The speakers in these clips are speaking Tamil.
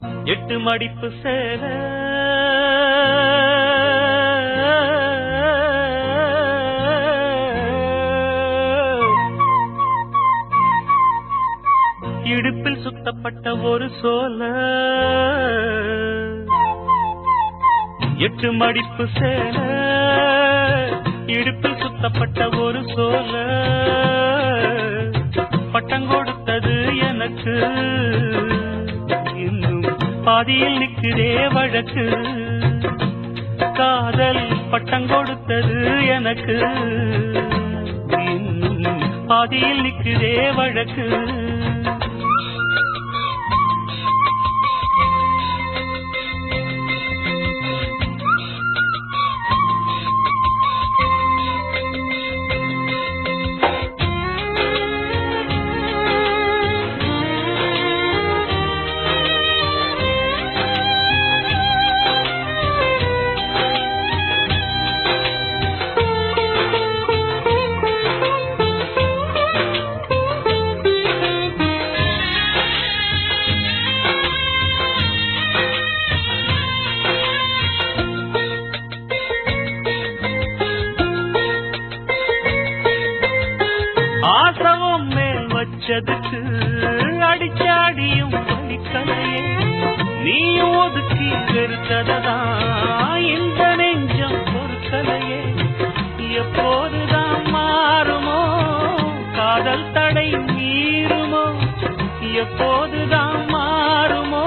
எட்டு மடிப்பு சேல இடுப்பில் சுத்தப்பட்ட ஒரு சோல எட்டு மடிப்பு சேல இடுப்பில் சுத்தப்பட்ட ஒரு சோல பட்டம் கொடுத்தது எனக்கு இன்னும் பாதியில் நிற்கிறே வழக்கு காதல் பட்டம் கொடுத்தது எனக்கு இன்னும் பாதியில் நிற்கிறே வழக்கு ஆசவம் மேல் வச்சதுக்கு அடிச்சாடியும் வலிக்கலையே நீயும் ஒதுக்கி வெறுத்ததான் இந்த நெஞ்சம் பொறுக்கலையே எப்போதுதான் மாறுமோ காதல் தடை மீறுமோ எப்போதுதான் மாறுமோ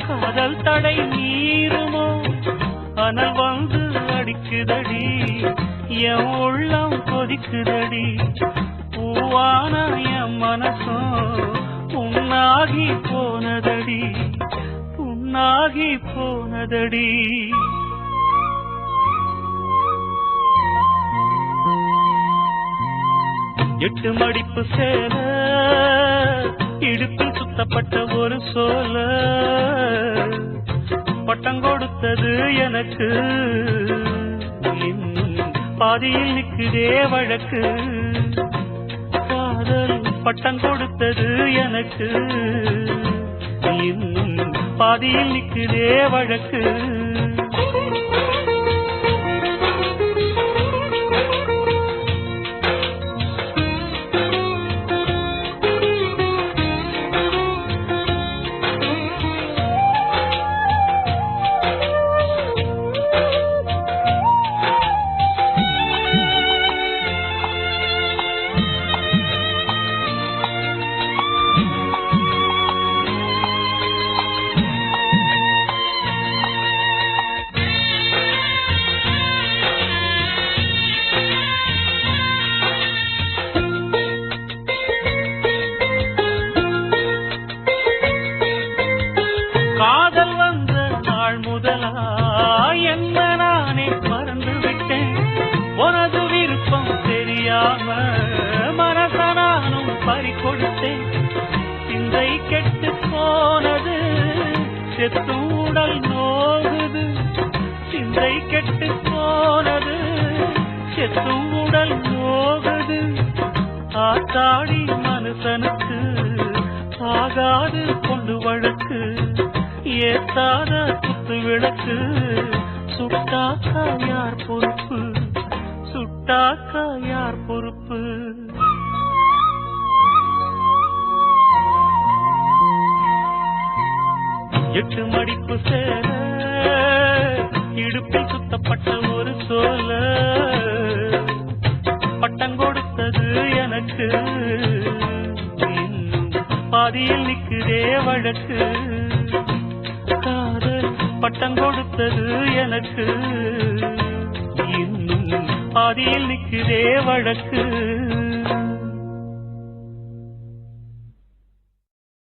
காதல் தடை மீறுமோ அனல் வந்து அடிக்குதடி என் உள்ளம் கொதிக்குதடி பூவான என் மனசும் புண்ணாகி போனதடி புண்ணாகி போனதடி எட்டு மடிப்பு சேல இடுப்பில் சுத்தப்பட்ட ஒரு சோல பட்டம் கொடுத்தது எனக்கு இன்னும் பாதியில் நிற்கிறே வழக்கு காதல் பட்டம் கொடுத்தது எனக்கு இன்னும் பாதியில் நிற்கிறே வழக்கு காதல் வந்த நாள் முதலா என்ன நானே மறந்து விட்டேன் உனது விருப்பம் தெரியாம மனச நானும் பறிகொடுத்தேன் சிந்தை கெட்டு போனது செத்தும் உடல் நோகுது சிந்தை கெட்டு போனது செத்தும் உடல் நோகுது ஆத்தாடி மனுஷனுக்கு ஆகாது கொண்டு வழக்கு ஏத்தாத குத்து விளக்கு சுட்டாக்கா யார் பொறுப்பு சுட்டாக்கா யார் பொறுப்பு எட்டு மடிப்பு சேல இடுப்பில் சுத்தப்பட்ட ஒரு சோல பட்டம் கொடுத்தது எனக்கு இன்னும் பாதியில் நிற்கிறே வழக்கு காதல் பட்டம் கொடுத்தது எனக்கு இன்னும் பாதியில் நிற்கிறே வழக்கு